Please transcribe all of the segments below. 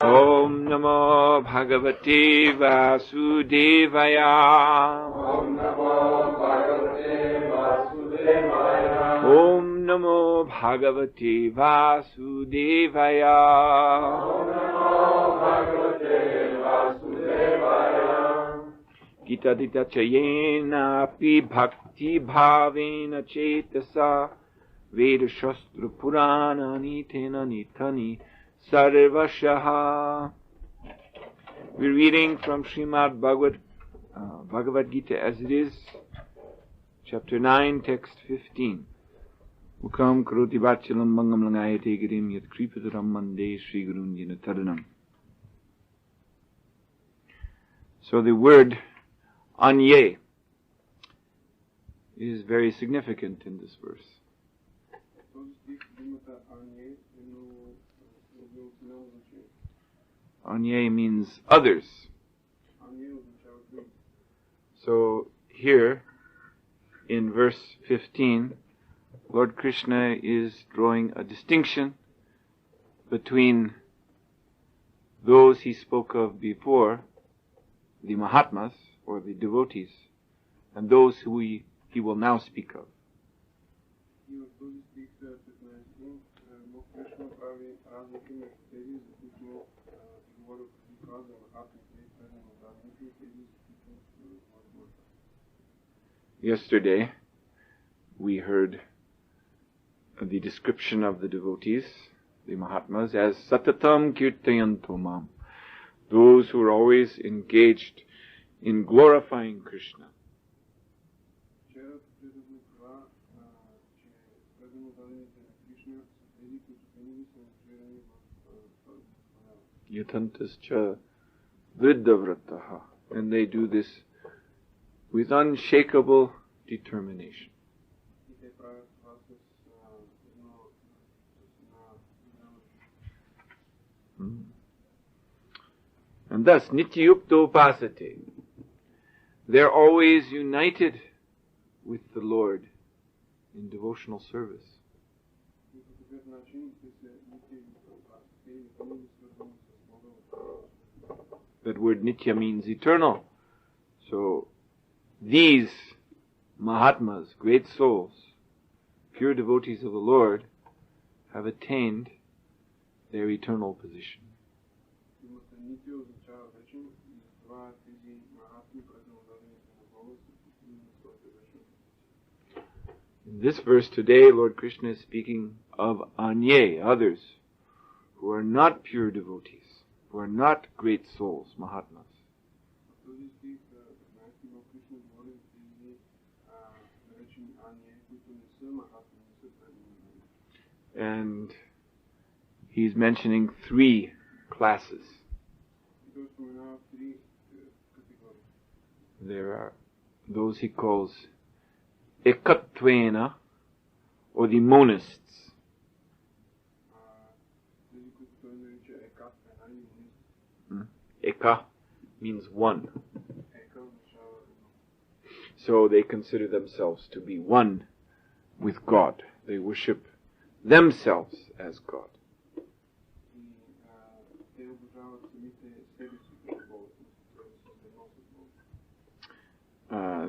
Om Namo Bhagavate Vasudevaya. Om Namo Bhagavate Vasudevaya. Om Namo Bhagavate Vasudevaya. Om Namo Bhagavate Vasudevaya. Gita Dita Chayena Pi Bhakti Bhavena Chetasa Veda Shastra Purana Nitena Nitani Sarvashaha. We're reading from Srimad Bhagavad Gita as it is, chapter 9, text 15. Mukam karoti vachalam mangam langayate girim yat kripataram mande Sri Gurunjina taranam. So the word anye is very significant in this verse. Anye means others. So here in verse 15, Lord Krishna is drawing a distinction between those he spoke of before, the Mahatmas or the devotees, and those who he will now speak of. Yesterday, we heard the description of the devotees, the Mahatmas, as Satatam Kirtayanto Mam, those who are always engaged in glorifying Krishna. Yatantascha Vriddhavrataha, and they do this with unshakable determination. And thus, Nityayukto Pasate, they're always united with the Lord in devotional service. That word Nitya means eternal. So, these Mahatmas, great souls, pure devotees of the Lord, have attained their eternal position. In this verse today, Lord Krishna is speaking of Anye, others, who are not pure devotees, who are not great souls, Mahatmas. And he's mentioning three classes. There are those he calls Ekatvena, or the monists. Eka means one. So they consider themselves to be one with God. They worship themselves as God.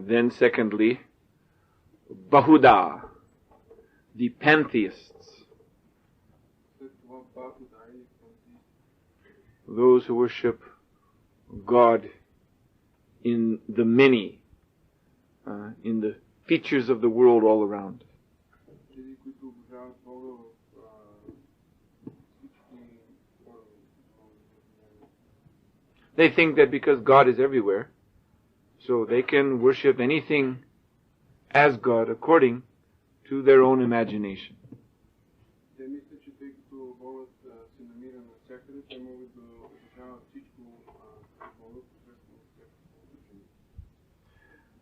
Then secondly, Bahuda, the pantheists. Those who worship God in the many, in the features of the world all around. They think that because God is everywhere, so they can worship anything as God according to their own imagination.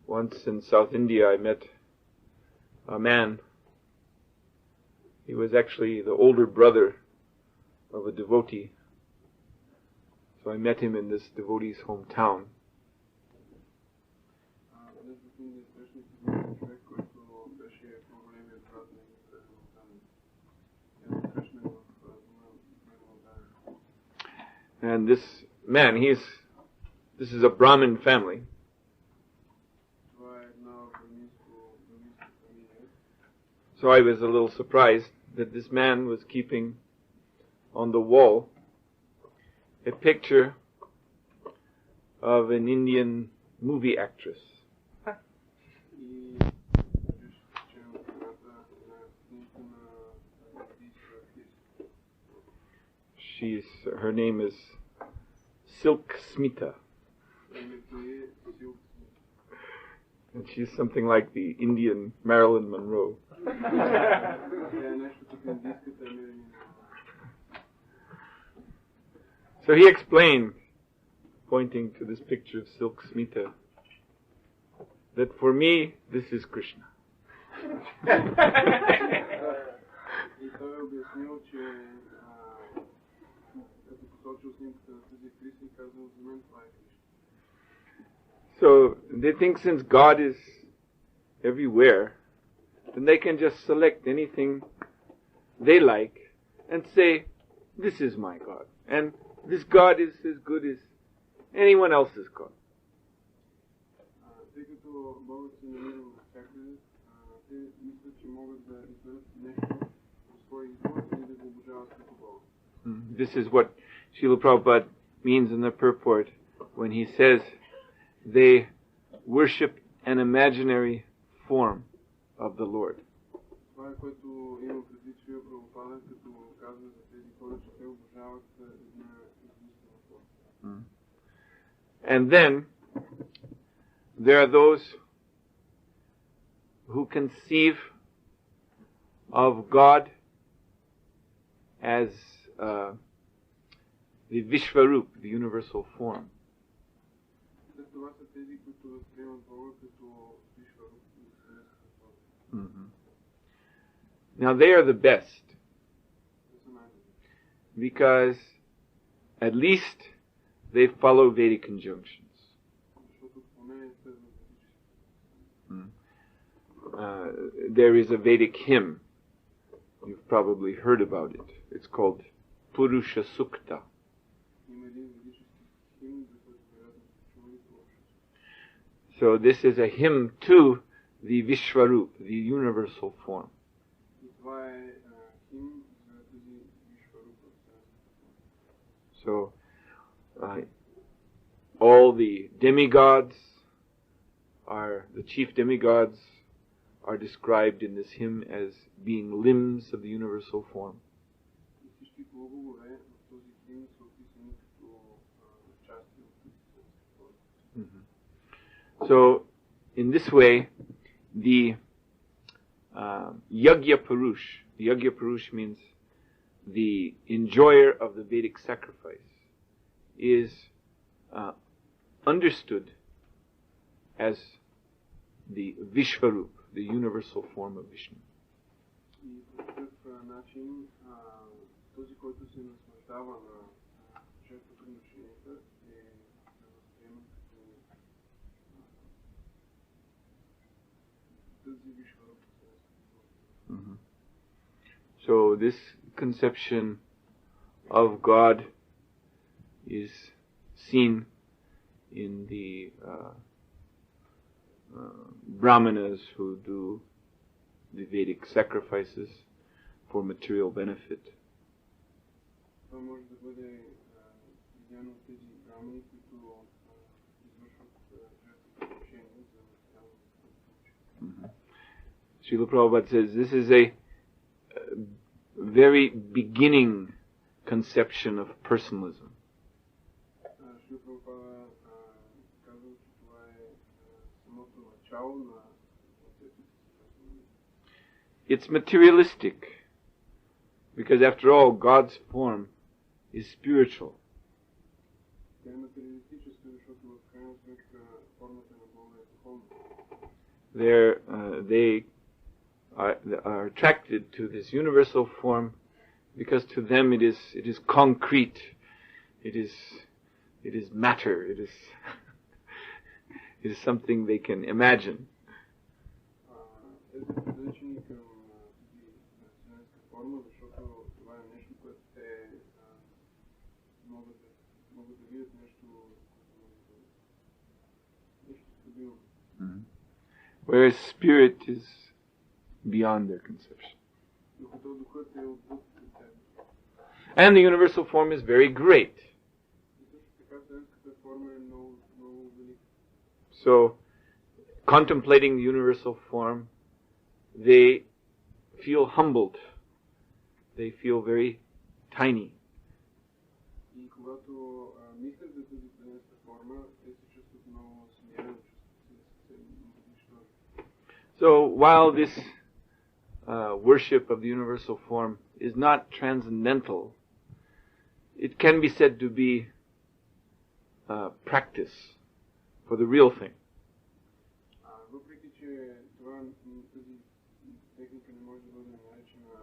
Once in South India, I met a man. He was actually the older brother of a devotee. So I met him in this devotee's hometown. And this man, this is a Brahmin family. So I was a little surprised that this man was keeping on the wall a picture of an Indian movie actress. Her name is Silk Smita. And she's something like the Indian Marilyn Monroe. So he explained, pointing to this picture of Silk Smita, that for me, this is Krishna. So they think since God is everywhere, then they can just select anything they like and say, this is my God. And this God is as good as anyone else's God. This is what Srila Prabhupada means in the purport when he says they worship an imaginary form of the Lord. And then there are those who conceive of God as the Vishvarup, the universal form. Mm-hmm. Now they are the best because at least they follow Vedic injunctions. There is a Vedic hymn. You've probably heard about it. It's called Purusha Sukta. So this is a hymn to the Vishvarup, the universal form. So all the demigods the chief demigods are described in this hymn as being limbs of the universal form. Mm-hmm. So, in this way, the Yagya Purush means the enjoyer of the Vedic sacrifice, is understood as the Vishvarup, the universal form of Vishnu. Mm-hmm. So this conception of God is seen in the Brahmanas who do the Vedic sacrifices for material benefit. Mm-hmm. Srila Prabhupada says this is a very beginning conception of personalism. It's materialistic, because after all, God's form is spiritual. They are attracted to this universal form because to them it is concrete, it is matter, it is something they can imagine. могат да видят нещо стабилно. Whereas spirit is beyond their conception. Докато духът е отвъд тях. And the universal form is very great. И също така вселенската форма е много велика. So, contemplating the universal form, they feel humbled. They feel very tiny. И когато мислят за тази вселенска форма, те се чувстват много смирени, чувстват се нищожни. So, while this worship of the universal form is not transcendental, it can be said to be practice for the real thing. Въпреки че тази техника не може да бъде наречена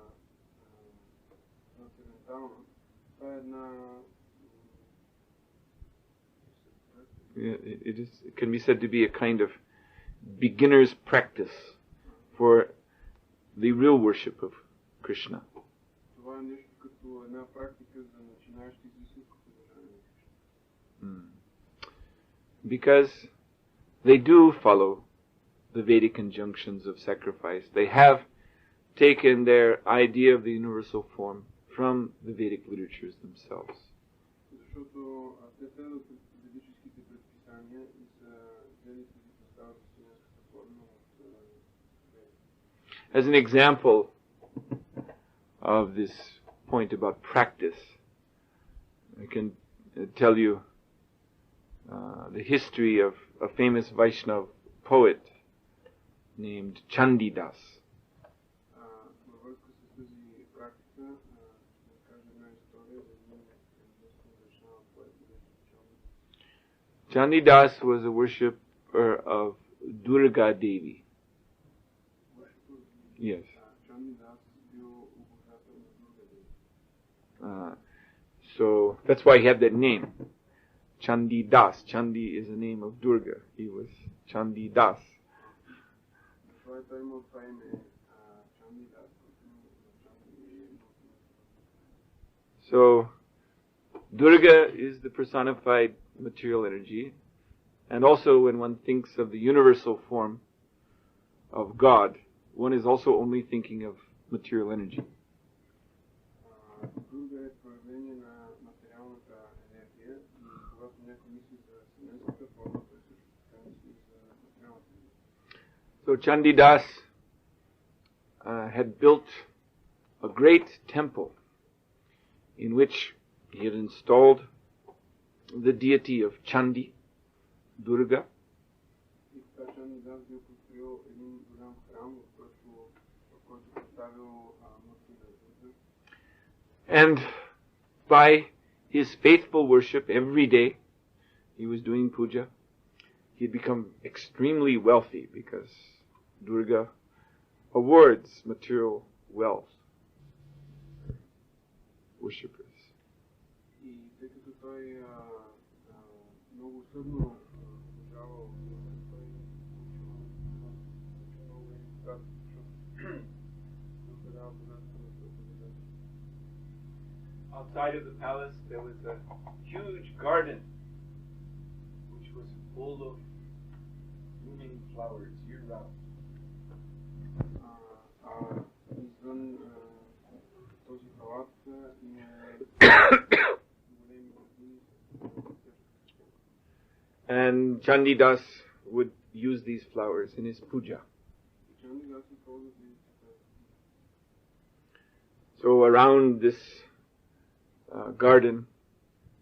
трансцендентална, това е една It can be said to be a kind of beginner's practice for the real worship of Krishna. Това е нещо като една практика за начинаещи с истинското уважение на Кришна. Because they do follow the Vedic injunctions of sacrifice. They have taken their idea of the universal form from the Vedic literatures themselves. Защото те следват ведическите предписания и са взели тези представа за вселенската форма от As an example of this point about practice, I can tell you the history of a famous Vaishnava poet named Chandidas. Във връзка с тази практика, ще кажа една история за един Vaishnava поет, Chandidas was a worshipper of Durga Devi. Yes. Chandidas бил обожател на Durga Devi. So that's why he had that name, Chandidas. Chandi is the name of Durga. He was Chandidas. Това е той имал това име Chandidas. So Durga is the personified material energy, and also when one thinks of the universal form of God, one is also only thinking of material energy. Durga е проявление на материалната енергия и когато някой мисли за вселенската форма, той също така мисли за материалната енергия. So Chandidas had built a great temple in which he had installed the deity of Chandi, Durga, И така Chandidas бил построил един голям храм, в който поставил мъртви на Durga. and by his faithful worship every day, he was doing puja. He had become extremely wealthy because Durga awards material wealth worshippers. И тъй като той много усърдно обожавал, той много богат, защото дава богатство на своите богатства. Outside of the palace there was a huge garden which was full of blooming flowers year round. Извън този палат има големи градини. And Chandidas would use these flowers in his puja. Chandidas използва тези цветя. So around this garden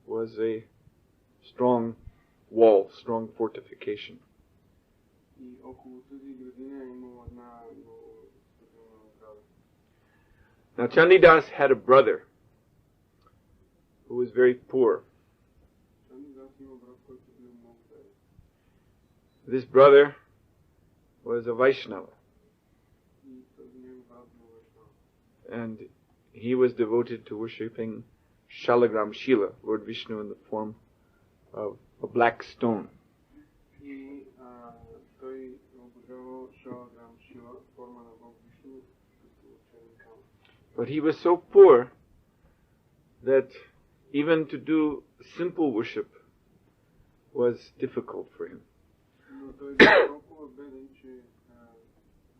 was a strong wall, strong fortification. И около тази градина има една много стабилна ограда. Now Chandidas had a brother who was very poor. Chandidas има брат, който бил много беден. This brother was a Vaishnava, И този негов брат бил Vaishnava. and he was devoted to worshipping Shalagram Shila, Lord Vishnu in the form of a black stone. И той обожавал Шалаграм Шила, форма на Бог Вишну, като черен камък. But he was so poor that even to do simple worship was difficult for him. Но той беше толкова беден, че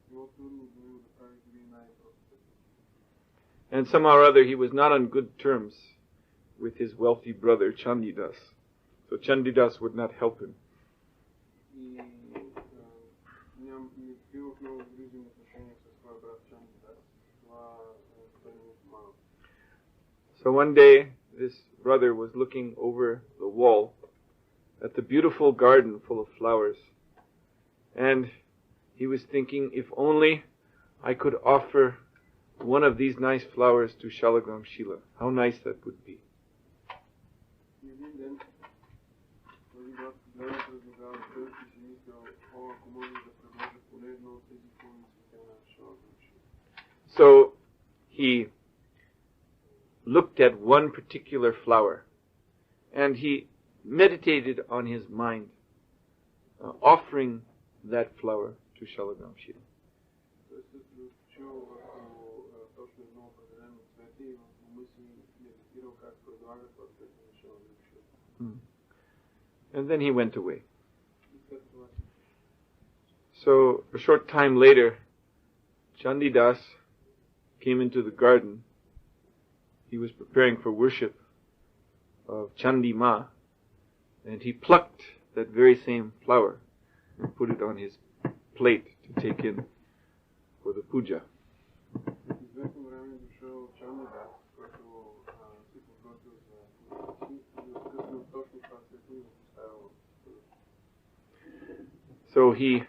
било трудно за него да прави дори най-простите. And somehow or other he was not on good terms with his wealthy brother Chandidas. So Chandidas would not help him. И не бил в много близки отношения със своя брат Чандидас. Това той не му помага. So one day this brother was looking over the wall at the beautiful garden full of flowers. And he was thinking, if only I could offer one of these nice flowers to Shalagram Shila, how nice that would be. So he looked at one particular flower and he meditated on his mind, offering that flower to Shalagram Shila. And then he went away. So a short time later, Chandidas came into the garden. He was preparing for worship of Chandi Ma, and he plucked that very same flower and put it on his plate to take in for the puja. So he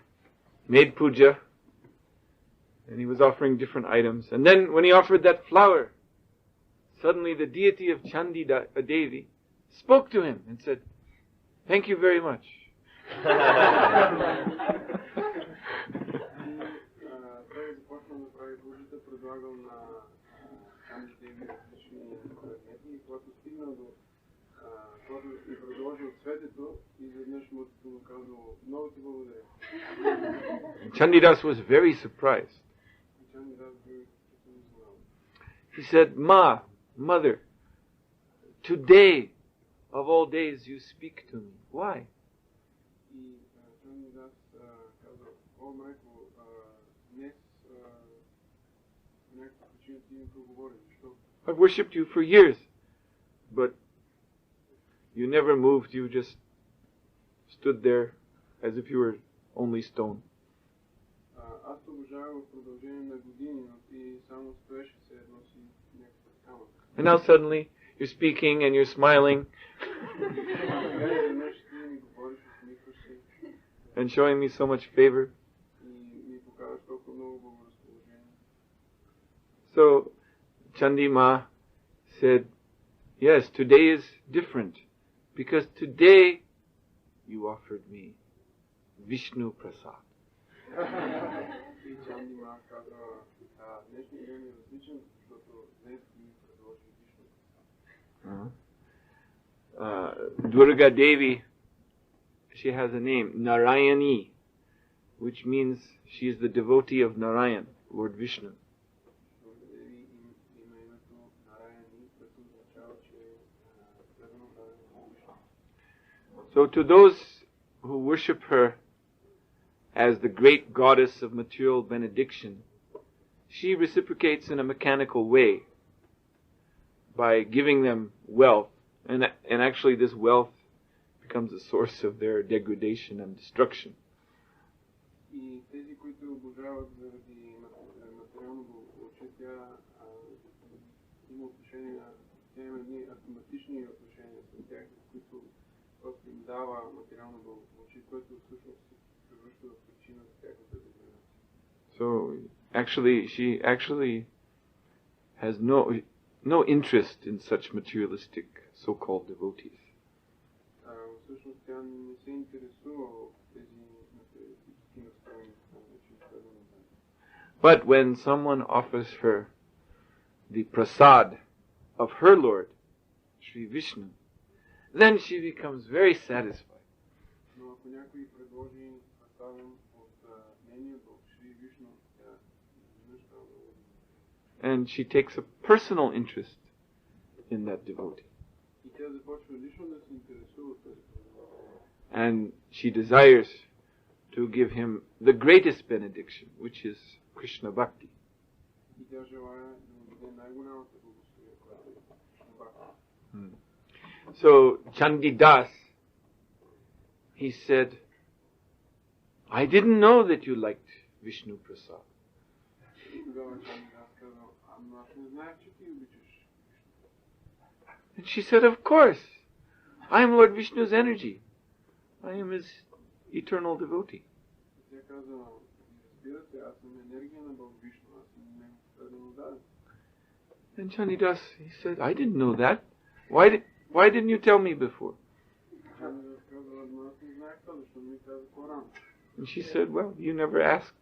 made puja, and he was offering different items. And then when he offered that flower, suddenly the deity of Chandi Devi spoke to him and said, "Thank you very much." Chandidas was very surprised. He said, "Ma, mother, today of all days you speak to me. Why?" I've worshipped you for years, but you never moved. You just stood there as if you were only stone. And now suddenly you're speaking and you're smiling and showing me so much favor. So Chandi Ma said, "Yes, today is different because today you offered me Vishnu Prasad." Durga Devi, she has a name, Narayani, which means she is the devotee of Narayan, Lord Vishnu. So to those who worship her as the great goddess of material benediction, she reciprocates in a mechanical way by giving them wealth, and actually this wealth becomes a source of their degradation and destruction. So actually, she actually has no interest in such materialistic so-called devotees. But when someone offers her the prasad of her Lord, Sri Vishnu, then she becomes very satisfied. And she takes a personal interest in that devotee. тя започва лично да се интересува от този проблем. And she desires to give him the greatest benediction, which is Krishna Bhakti. И тя желая да му даде най-голямата благословие, която е Кришна Бхакти. So Chandidas, he said, I didn't know that you liked Vishnu Prasad. И тогава Чандидас казал, ама аз не знаех, че ти обичаш. And she said, of course, I am Lord Vishnu's energy. I am his eternal devotee. Тя каза, разбира се, аз съм енергия на Бог Вишну, аз съм негов предан даден. And Chandidas, he said, I didn't know that. Why didn't you tell me before? Чандидас каза, ама аз не знаех това, защо не ми каза по-рано. And she said, well, you never asked.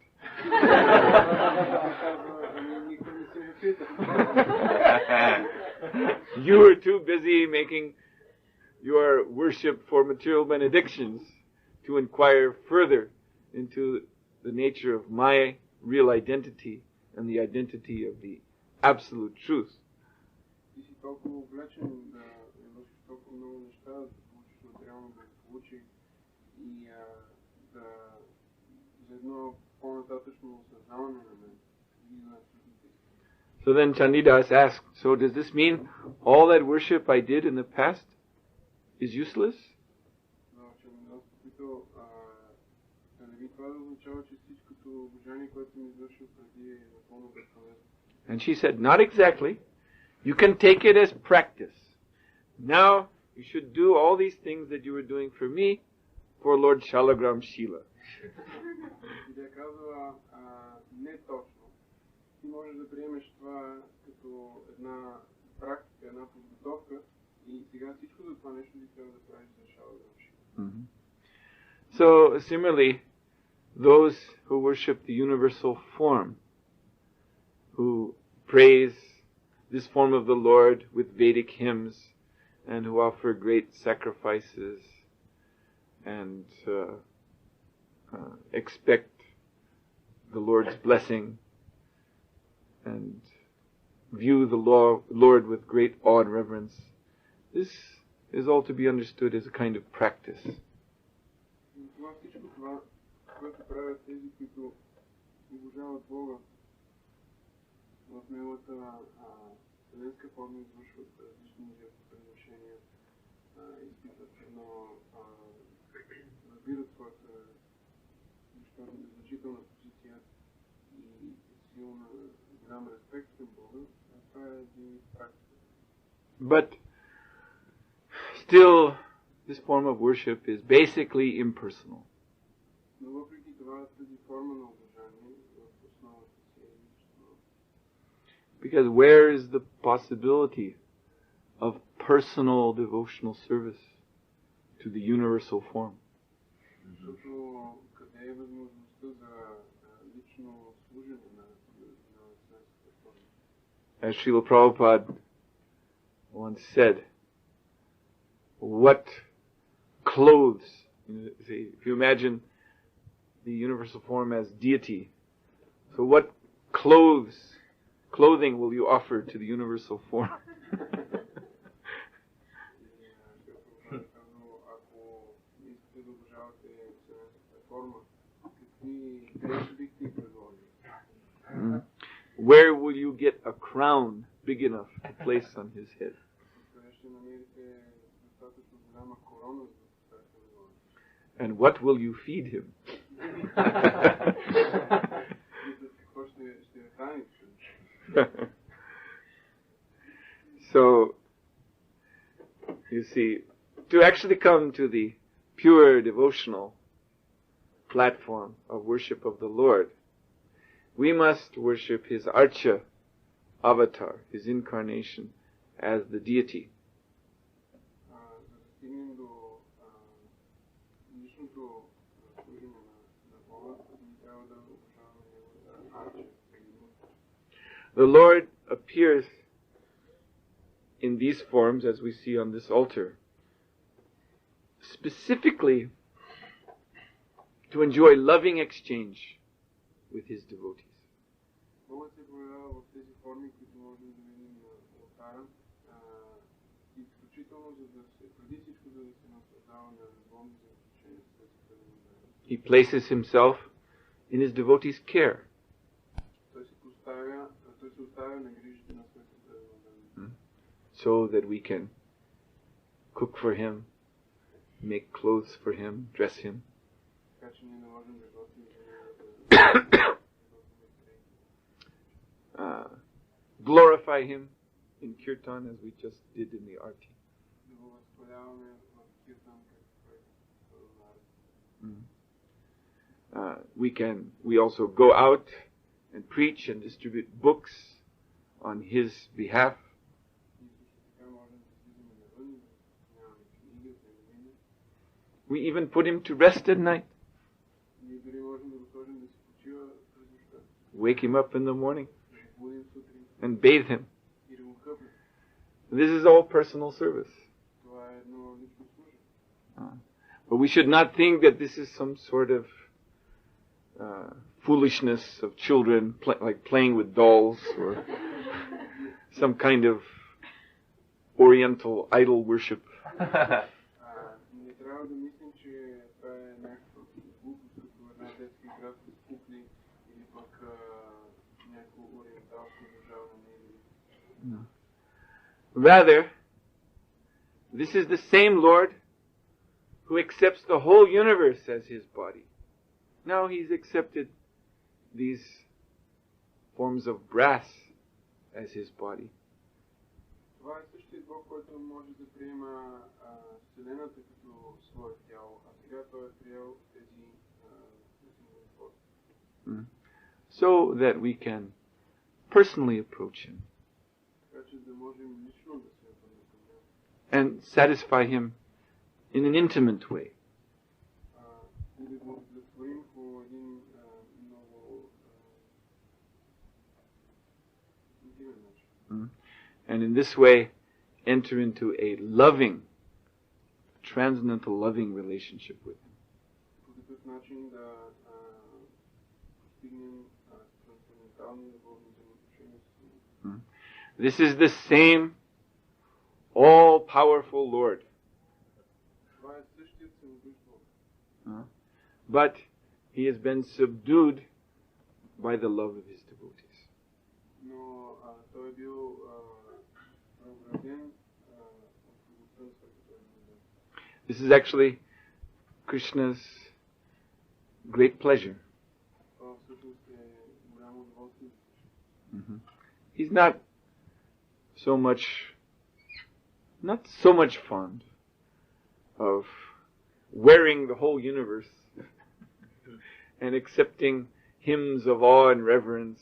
You were too busy making your worship for material benedictions to inquire further into the nature of my real identity and the identity of the absolute truth. Ти си толкова увлечен да вършиш толкова много неща, да получиш материално благополучие и да за едно по-нататъчно осъзнаване на мен. So then Chandidas asked, so does this mean all that worship I did in the past is useless? Чандидас попитал, да не би това да означава, че всичкото обожание, което ми извършил преди е напълно безполезно. And she said, not exactly. You can take it as practice. Now you should do all these things that you were doing for me for Lord Shalagram Shila. И тя казва, не точно. Ти можеш да приемеш това като една практика, една подготовка и сега всичко за това нещо ти трябва да правиш за Шалаграм Шила. So similarly, those who worship the universal form, who praise this form of the Lord with Vedic hymns, and who offer great sacrifices, and expect the Lord's blessing, and view the Lord with great awe and reverence. This is all to be understood as a kind of practice. Това всичко това, което правят тези, които обожават Бога в неговата вселенска форма, извършват различни жертвоприношения, изпитват едно, разбират своята значителна позиция и силна голям респект към Бога, това е един практика. But still, this form of worship is basically impersonal. Но въпреки това, тази форма на обожание в основата си е лично. Because where is the possibility of personal devotional service to the universal form? Защото къде е възможността за лично служене на вселенската форма? As Srila Prabhupada once said, what clothes, if you imagine the universal form as deity, so what clothing will you offer to the universal form? Where will you get a crown big enough to place on his head? And what will you feed him? So, you see, to actually come to the pure devotional platform of worship of the Lord, we must worship his Archa avatar, his incarnation as the deity. The Lord appears in these forms, as we see on this altar, specifically to enjoy loving exchange with his devotees. Предварително, за да се, преди всичко, за да се наслаждава на любовни взаимоотношения с Светите Мъдреци. He places himself in his devotees' care. Той се оставя на грижите на Светите Мъдреци. So that we can cook for him, make clothes for him, dress him. Така че ние не можем да готвим за него, Glorify him in kirtan as we just did in the arti. да го възхваляваме в киртан, We also go out and preach and distribute books on his behalf. We even put him to rest at night. Wake him up in the morning and bathe him. This is all personal service. But we should not think that this is some sort of foolishness of children, like playing with dolls, or some kind of oriental idol worship. No. Rather, this is the same Lord who accepts the whole universe as his body. Now he's accepted these forms of brass as his body. Това е същият Бог, който може да приема Вселената като свое тяло, а сега той е приел тези форми. So that we can personally approach him Така че да можем лично да се обърнем към него. and satisfy him in an intimate way. И да го удовлетворим по един много интимен начин. And in this way, enter into a loving, transcendental loving relationship with him. По такъв начин да постигнем трансцендентални любовни взаимоотношения с него. This is the same all-powerful Lord. Това е същият всемогъщ Бог. But he has been subdued by the love of his devotees. Но той е бил преобразен от любовта на Светите Мъдреци. This is actually Krishna's great pleasure. Това всъщност е голямо удоволствие. He's not so much fond of wearing the whole universe and accepting hymns of awe and reverence.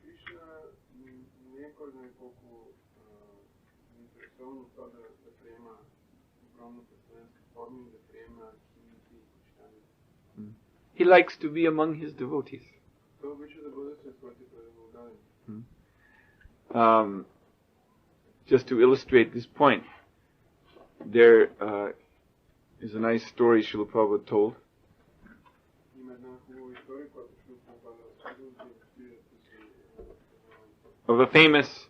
Кришна не е кой знае колко заинтересован от това да приема огромната вселенска форма и да приема химните и почитания. He likes to be among his devotees. Той обича да бъде сред своите преданодадени. Just to illustrate this point, there is a nice story Srila Prabhupada told Има една хубава история, която ще попада да илюстрира of a famous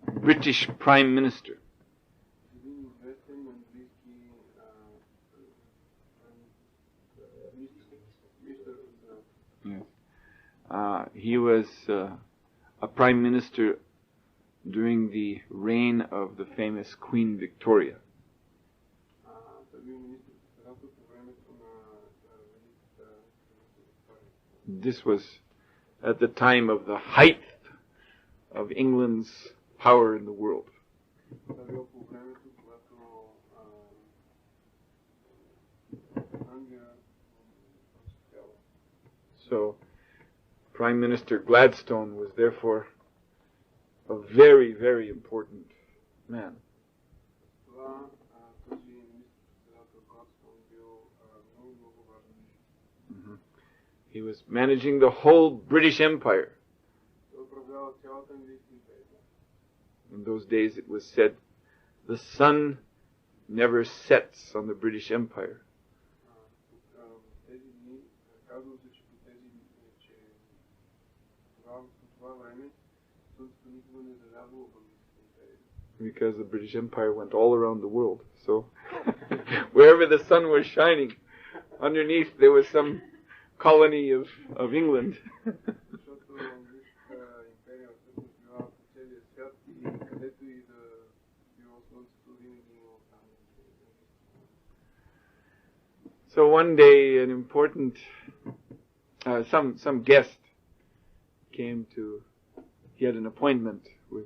British Prime Minister. един известен английски министър. He was a prime minister during the reign of the famous Queen Victoria. Той бил министър-председател по времето на великата Виктория. This was at the time of the height of England's power in the world. Това било по времето, когато Англия успяла. So, Prime Minister Gladstone was therefore a very, very important man. Това този министър-председател Гладстон бил много, много важен. He was managing the whole British Empire. Той управлява цялата английска империя. In those days it was said, the sun never sets on the British Empire. Тези дни казва се, че по това време слънцето никога не залязало в английската империя. because the British Empire went all around the world. So wherever the sun was shining, underneath there was some colony of England. So one day an important, some guest came to, he had an appointment with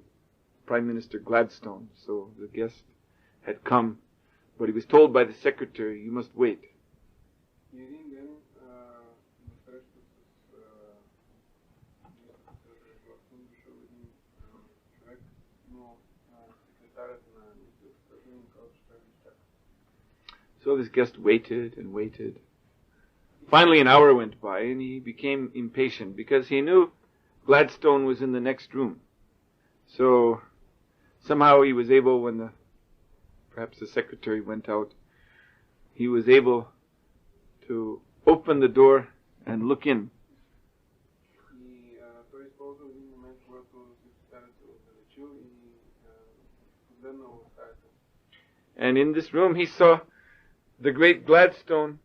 Prime Minister Gladstone, so the guest had come, but he was told by the secretary, you must wait. So this guest waited and waited. Finally an hour went by and he became impatient because he knew Gladstone was in the next room. So somehow he was able, when perhaps the secretary went out, he was able to open the door and look in. And in this room he saw the great Gladstone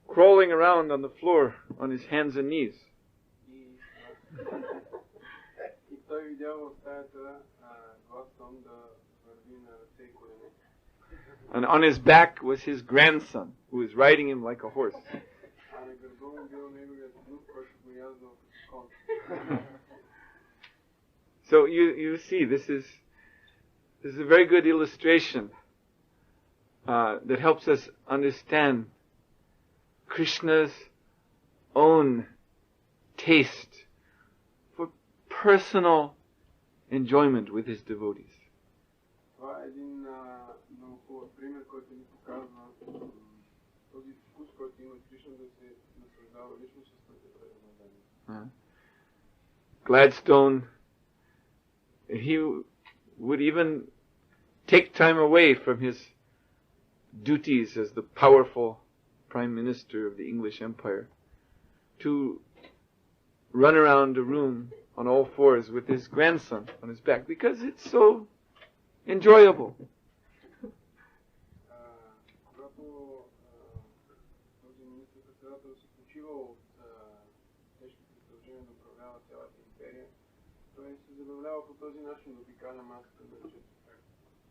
crawling around on the floor on his hands and knees. And on his back was his grandson, who was riding him like a horse. So you see, this is a very good illustration that helps us understand Krishna's own taste for personal enjoyment with his devotees. Gladstone, he would even take time away from his duties as the powerful Prime Minister of the English Empire to run around a room on all fours with his grandson on his back because it's so enjoyable.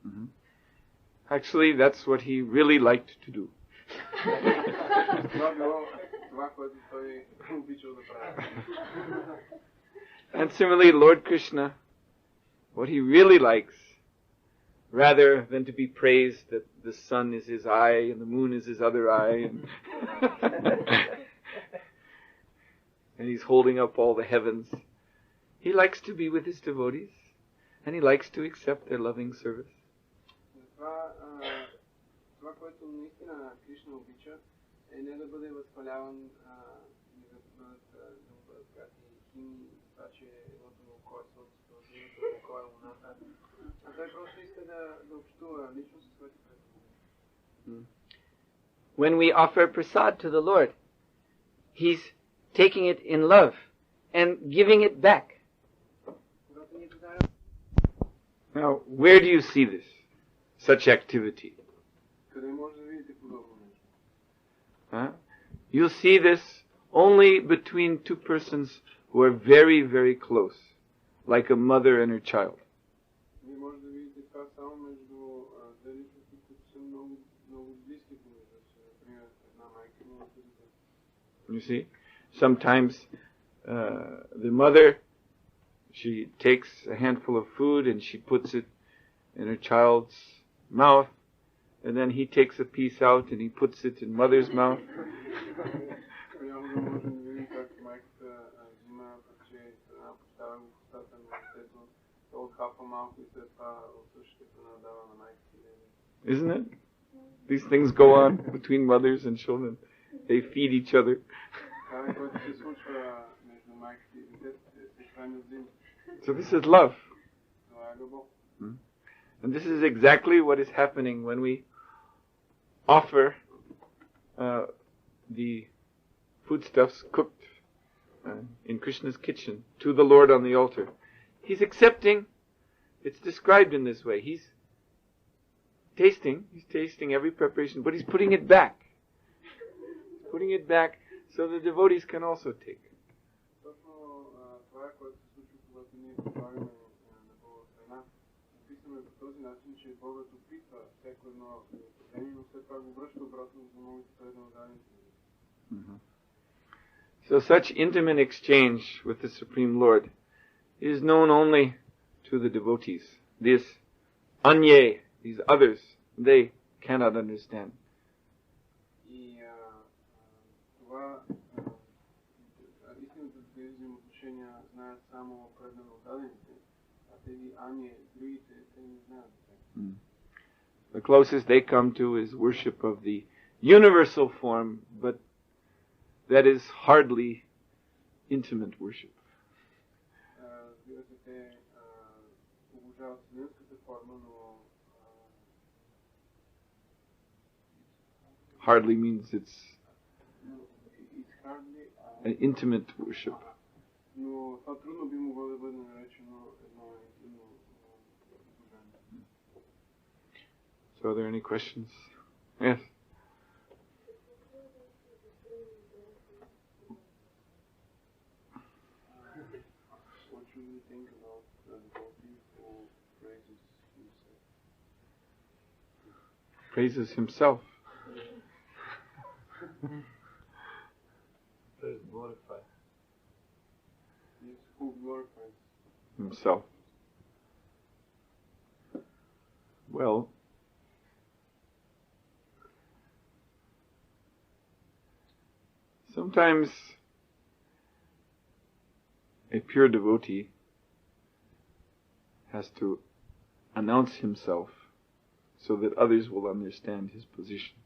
Mm-hmm. Actually, that's what he really liked to do. And similarly, Lord Krishna, what he really likes, rather than to be praised that the sun is his eye and the moon is his other eye, and he's holding up all the heavens, he likes to be with his devotees, and he likes to accept their loving service. Това, което наистина Кришна обича, е не да бъде възхваляван и да му бъдат казани химни, това, че едното му око е слънцето, другото му око е луната. А той просто иска да общува лично със своите преданни. When we offer prasad to the Lord, He's taking it in love and giving it back. Now, where do you see this? Such activity? You'll see this only between two persons who are very, very close, like a mother and her child. You see, sometimes the mother, she takes a handful of food and she puts it in her child's mouth, and then he takes a piece out and he puts it in mother's mouth. Isn't it? These things go on between mothers and children. They feed each other. So this is love. And this is exactly what is happening when we offer the foodstuffs cooked in Krishna's kitchen to the Lord on the altar. He's accepting It's described in this way. He's tasting every preparation, but he's putting it back. He's putting it back so the devotees can also take. Точно това е, което се случва, когато ние добавяме на Бога храна. Описваме по този начин, че Богът опитва всяко едно предложение, но след това го връща обратно, за да могат да предадем дадените. So such intimate exchange with the Supreme Lord is known only to the devotees. This anye, these others, they cannot understand. И това истината за тези взаимоотношения знаят само предано дадените, а тези ание, другите, те не знаят. The closest they come to is worship of the universal form, but that is hardly intimate worship. Разбира се, те обожават вселенската форма, но Hardly means it's it's hardly an intimate worship. но това трудно би могло да бъде наречено едно интимно служение. So are there any questions? Yes. What should we think about the devotee who praises himself? Praises himself. Glorify. Yes, who glorifies Himself. Well, sometimes a pure devotee has to announce himself so that others will understand his position.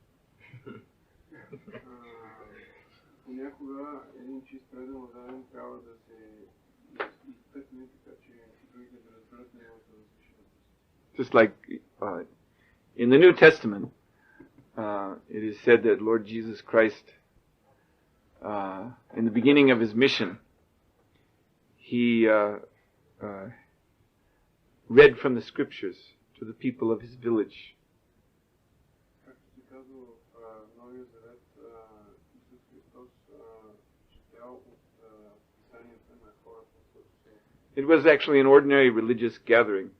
Понякога един чист предан даден трябва да се изтъкне, така че другите да разберат неговата възвишеност. Just like in the New Testament, it is said that Lord Jesus Christ, in the beginning of his mission, he read from the scriptures to the people of his village. Както се казва в Новия Завет, Исус Христос четял от писанията на хората на своето село. It was actually an ordinary religious gathering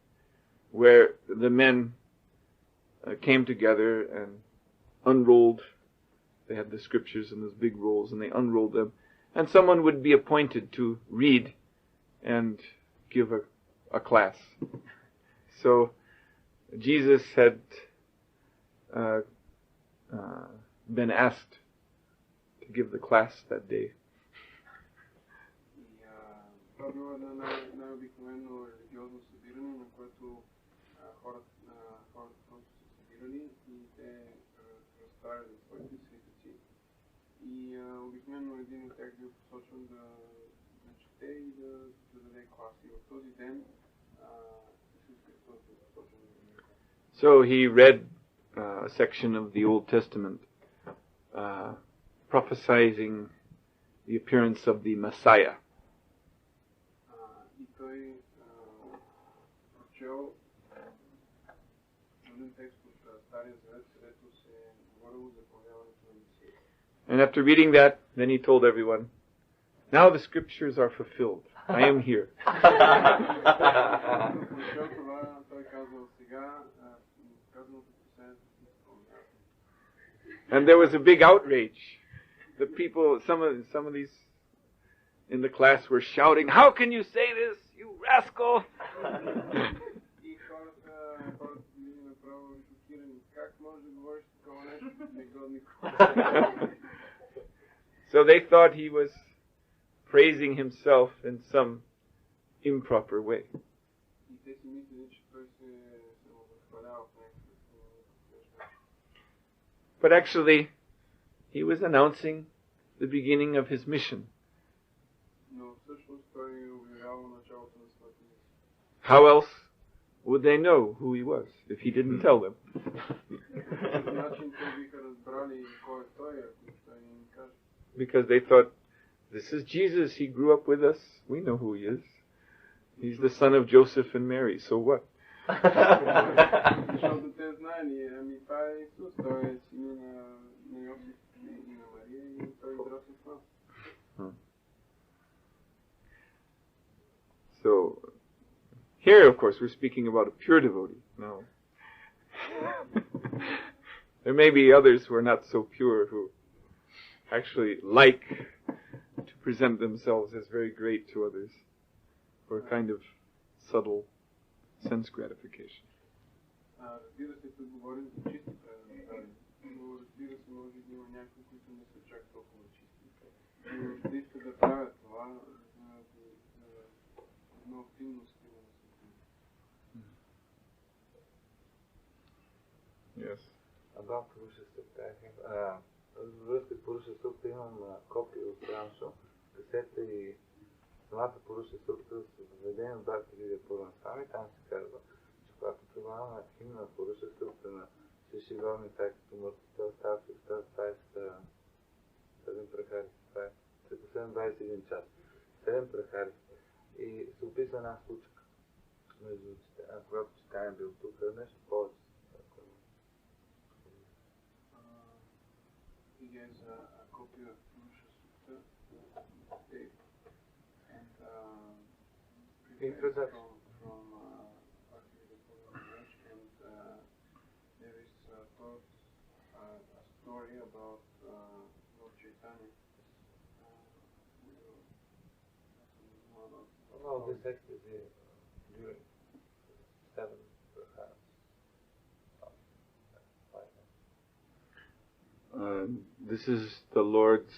where the men came together and unrolled. They had the scriptures in those big rolls, and they unrolled them. And someone would be appointed to read and give a class. So Jesus had been asked to give the class that day. Това било едно най-обикновено религиозно събиране, на което хората просто се събирали и те разправили своите свитъци. И обикновено един от тях бил посочен да чете и да даде клас. И в този ден Исус Христос бил посочен да даде клас. So he read a section of the Old Testament, prophesying the appearance of the Messiah. И той прочел един текст от Стария Завет, където се говорило за появяването на Месия. And after reading that, then he told everyone, now the scriptures are fulfilled. I am here. Прочел това, той казал сега, казаното писанието се изпълнява. And there was a big outrage. The people, some of these in the class were shouting, how can you say this, you rascal? И хората били направо шокирани. Как може да говориш такова нещо, негодник? So they thought he was praising himself in some improper way. И те си мислили, че той се самовъзхвалява в някакъв. But actually, he was announcing the beginning of his mission. Но всъщност той обявява началото на своята мисия. How else would they know who he was if he didn't tell them? По този начин те биха разбрали кой е той, ако той не им каже. Because they thought, this is Jesus, he grew up with us, we know who he is. He's the son of Joseph and Mary, so what? Защото те знаели, ами това е Исус, той е син на Йосиф и на Мария и той израсна с нас. So, here, of course, we're speaking about a pure devotee. Now, there may be others who are not so pure, who actually like to present themselves as very great to others for a kind of subtle sense gratification. Разбира се, тук говорим за чисти преданни, но разбира се, може да има някои, които не са чак толкова чисти. Но ще искат да правят това за едно активно стимул. Yes. About Purusha Sukta, I think, връзка с Purusha Sukta имам копия от Рамшо, касета и самата Purusha Sukta с въведение от Бхакти Видя Пурна Свами, там се казва, че когато това химна на Purusha Sukta на Шиши Горни, тъй като мъртвите остават в 7 прахари, това е последен 21 час, 7 прахари и се описва една случка, между когато Читания бил тук, нещо повече. He has a copy of Purusha Sukta tape and prepared from Bhakti Maharaj, and there is told a story about Lord Chaitanya. No, this actually is during 7 perhaps. This is the Lord's,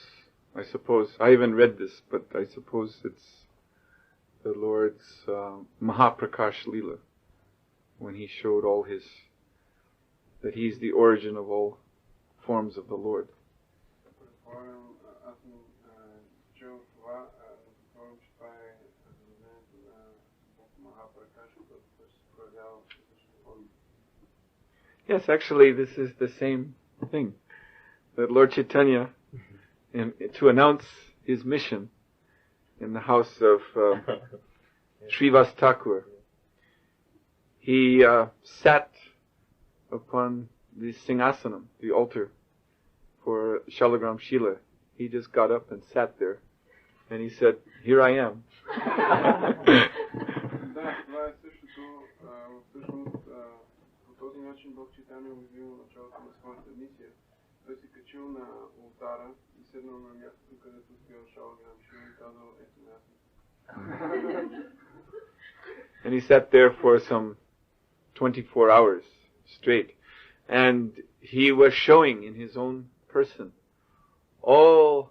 I suppose, I haven't read this, but I suppose it's the Lord's Mahaprakash Leela, when he showed all his, that he's the origin of all forms of the Lord. Yes, actually this is the same thing. That Lord Chaitanya, to announce his mission in the house of Srivas Thakur, he sat upon the Singhasanam, the altar for Shalagram Shila. He just got up and sat there and he said, "Here I am." Той се качил на ултара и седнал на мястото, където стоял Шалаграм Шила и казал, ето мястото. And he sat there for some 24 hours straight. And he was showing in his own person all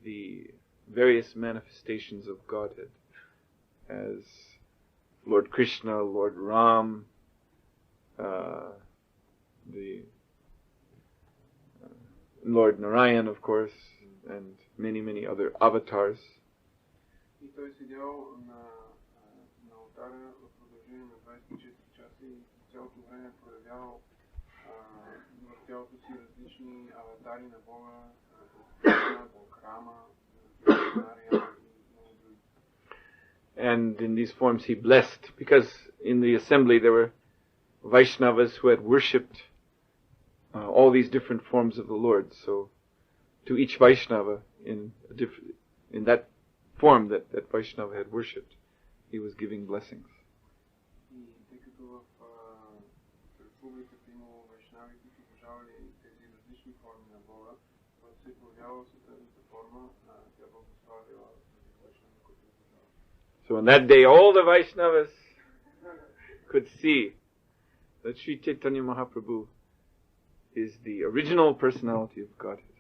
the various manifestations of Godhead as Lord Krishna, Lord Ram, the Lord Narayan, of course, and many, many other avatars. И той седял на ултара в продължение на 24 часа и цялото време проявявал в тялото си различни аватари на Бога, Бог Рама, Нараяна и много други. And in these forms he blessed, because in the assembly there were Vaishnavas who had worshipped all these different forms of the Lord. So, to each Vaishnava in that form that Vaishnava had worshipped, he was giving blessings. So on that day, all the Vaishnavas could see that Sri Chaitanya Mahaprabhu is the original personality of Godhead.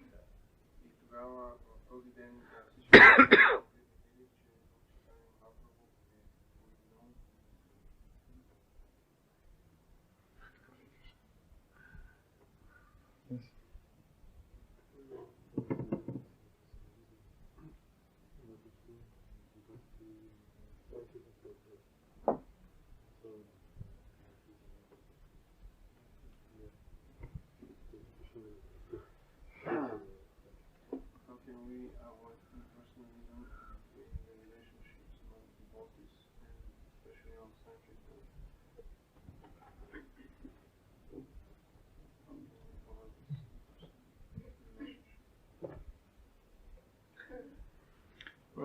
How can we avoid personalism in the relationships among devotees?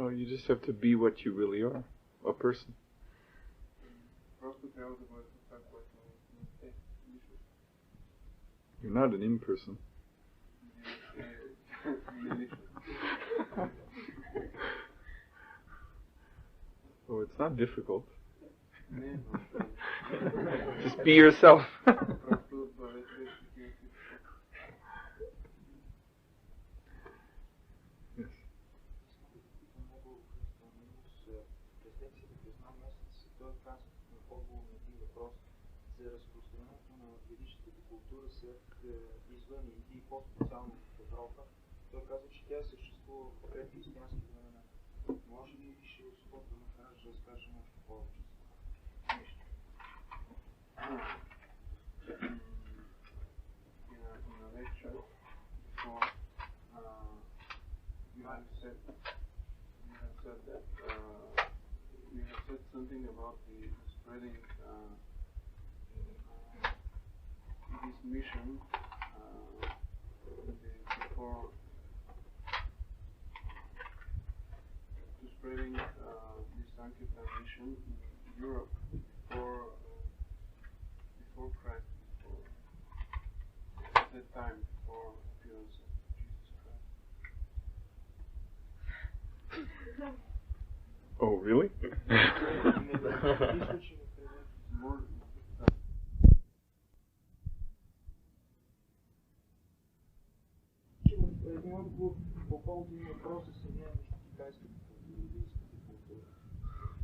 No, you just have to be what you really are, a person. Просто трябва да бъдете това, което е личност. You're not an imperson. Oh, it's not difficult. Just be yourself. Yes. За разпространението на ведическата култура извън и по-специално в Европа. Той каза, че тя съществува в предхристиянски времена. Може ли ще Сухотра Махараджа да разкаже нещо повече? Нещо. In a lecture before, you have said that you have said something about the spreading this mission before to spreading this Sankirtan mission in Europe before Christ, at that time before appearance of Jesus Christ. Oh, really? More един отговор по повод на въпроса съединение между китайската и индийската култура.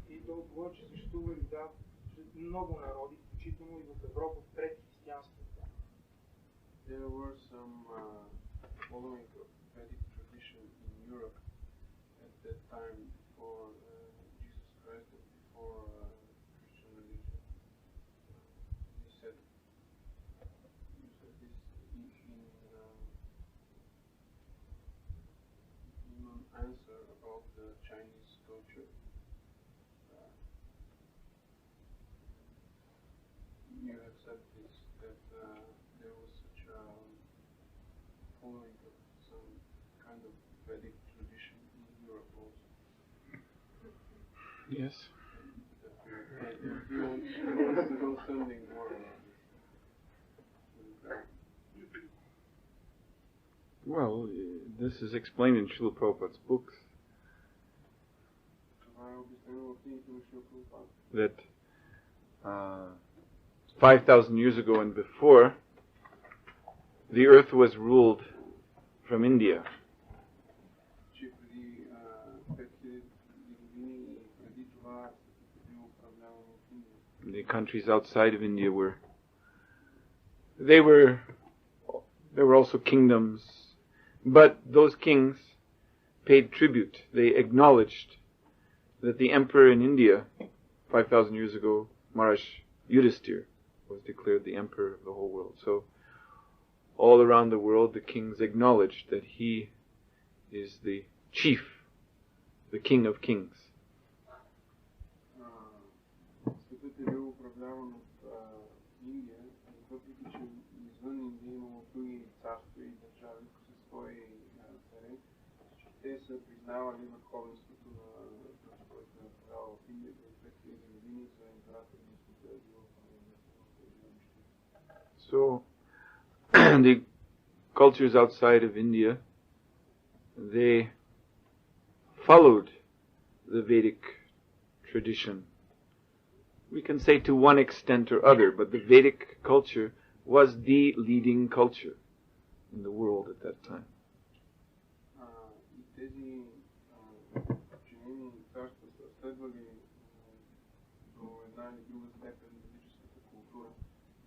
И той отговори, че съществували много народи, включително и в Европа пред християнството. There were some following of Vedic tradition in Europe at that time before Jesus Christ and before Christian religion. You said this in an answer about the Chinese culture. You have said this, that there was such a following of some kind of Vedic tradition in Europe also. Yes. You want to go something more about this. Well, this is explained in Srila Prabhupada's books. Това е обяснено в книгите на Шрила Прабхупада. That 5,000 years ago and before, the earth was ruled from India. Че преди 5000 години и преди това е било управлявано от Индия. The countries outside of India there were also kingdoms, but those kings paid tribute. They acknowledged that the emperor in India 5,000 years ago, Maharaj Yudhisthira, was declared the emperor of the whole world. So all around the world the kings acknowledged that he is the chief, the king of kings. Светът е бил управляван от Индия, въпреки че извън Индия имало други царства и държави със свои царе, че те са признавали върховенството на този, който е управлявал в Индия през 2000 години за император на света е бил So the cultures outside of India, they followed the Vedic tradition. We can say to one extent or other, but the Vedic culture was the leading culture in the world at that time. И тези подчинени царства са следвали до една или друга степен ведическата култура,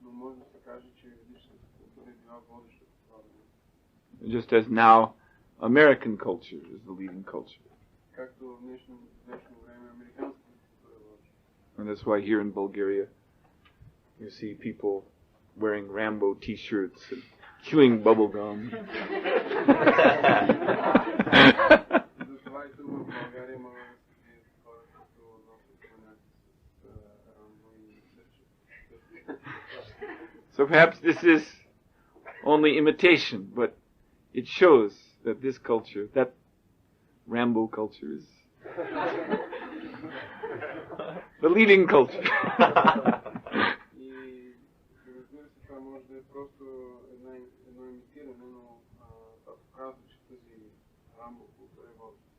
но може да се каже, че ведическата култура е била водеща в това време. Just as now American culture is the leading culture. Както в днешно време американската култура е водеща. And that's why here in Bulgaria you see people wearing Rambo t-shirts and chewing bubble gum. Затова и тук в България може да се видят хора, които носят понятия с Рамбо и дърчат. So perhaps this is only imitation, but it shows that this culture, that Rambo culture, is The leading culture. И разбира се, това може да е просто едно имитиране, но това показва, че тази рамба култура е водеща.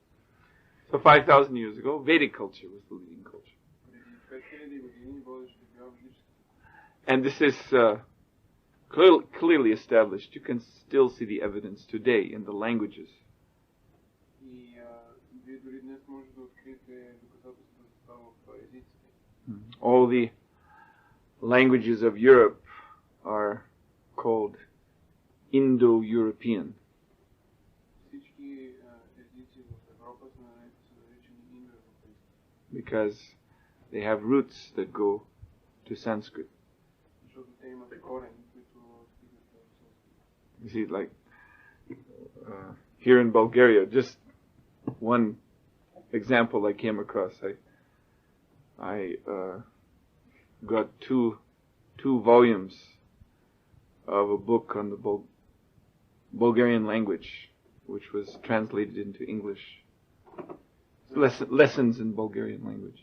So 5,000 years ago, Vedic culture was the leading culture. Преди 5000 години водеща била ведическа. And this is clearly established. You can still see the evidence today in the languages. И вие дори днес може да откриете доказателства за това в езиците. All the languages of Europe are called Indo-European. Всички езици в Европа са наричани индоевропейски. Because they have roots that go to Sanskrit. Защото те имат корени, които стигат до санскрит. You see, like here in Bulgaria, just one example I came across. I got two volumes of a book on the Bulgarian language, which was translated into English. Lessons in Bulgarian language.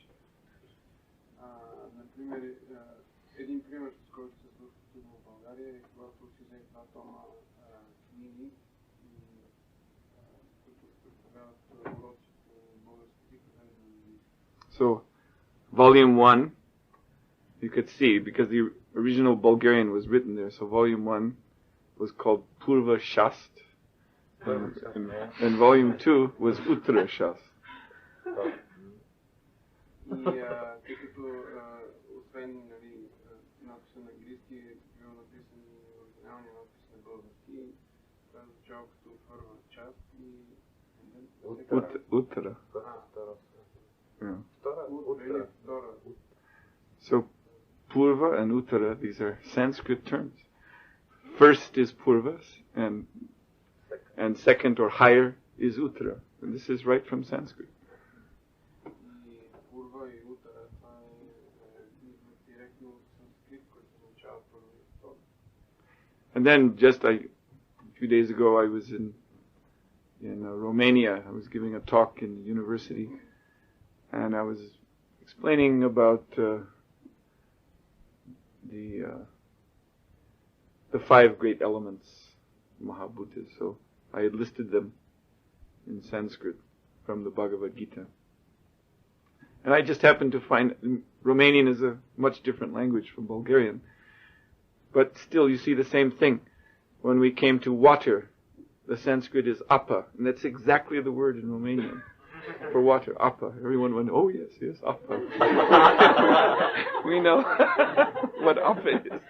Например, един пример, с който се случва в България, е когато си взе два тома книги, които представляват уроци по български език. So, volume 1, you could see, because the original Bulgarian was written there, so volume 1 was called Purva Shast, and volume 2 was Uttara Shast. И тъй като освен надписа на английски е бил написан и оригиналния надпис на български, това звучало като първа част и... Uttara. Yeah. Втора. So, Purva and Uttara, these are Sanskrit terms. First is Purvas, and second or higher is Uttara. And this is right from Sanskrit. And then just a few days ago I was in Romania. I was giving a talk in the university, and I was explaining about the 5 great elements, Mahabhutas. So I had listed them in Sanskrit from the Bhagavad Gita. And I just happened to find Romanian is a much different language from Bulgarian. But still, you see the same thing. When we came to water, the Sanskrit is apa, and that's exactly the word in Romanian for water, apa. Everyone went, oh yes, apa. We know what apa is.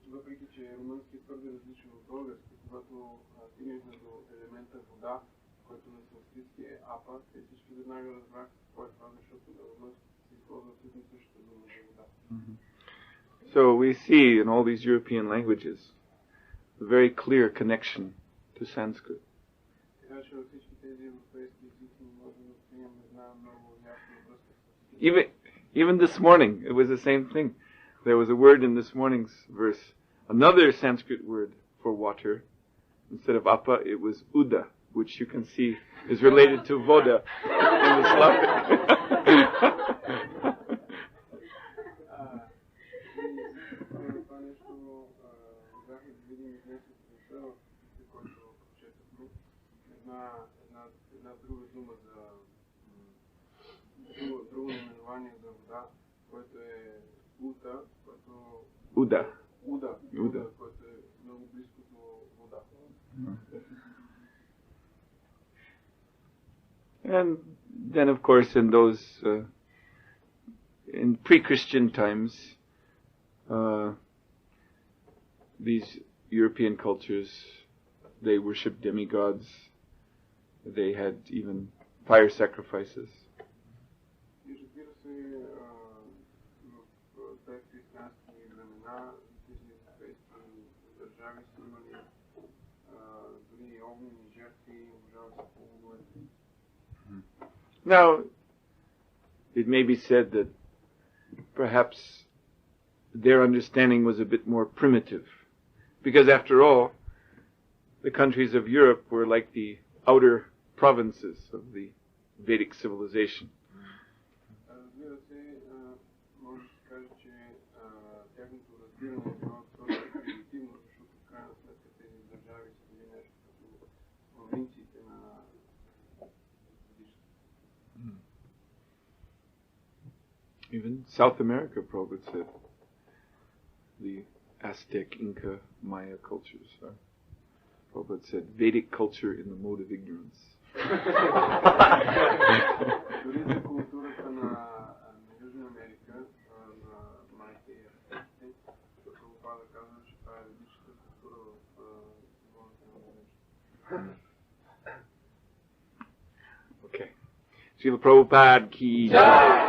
Въпреки че румънски е твърде различен от български, когато стигнахме до елемента вода, който на санскритски е апа, те всички веднага разбрах какво е това, защото на румънски се използва също същата дума за вода. So we see in all these European languages a very clear connection to Sanskrit. Така че във всички тези европейски езици можем да приемем една много ясна връзка. Even this morning, it was the same thing. There was a word in this morning's verse, another Sanskrit word for water. Instead of apa, it was uda, which you can see is related to voda in the Slavic. Uda. Което е много близко до вода. And then, of course, in those in pre-Christian times, these European cultures, they worshipped demigods. They had even fire sacrifices. тези огнени жертви, обожават се по луговете. Now, it may be said that perhaps their understanding was a bit more primitive, because after all, the countries of Europe were like the outer provinces of the Vedic civilization. Разбира се, може да се каже, че тяхното разбиране е било твърде примитивно, защото в крайна сметка тези държави са били нещо като провинциите на буддизма. Even South America, Prabhupada said, the Aztec, Inca, Maya cultures. Prabhupada said, Vedic culture in the mode of ignorance. Дори за културата на Южна Америка, на майите и ацтеците, Прабхупада казва, че това е ведичната култура в вълната на невежда. Okay. Srila Prabhupada ki jai.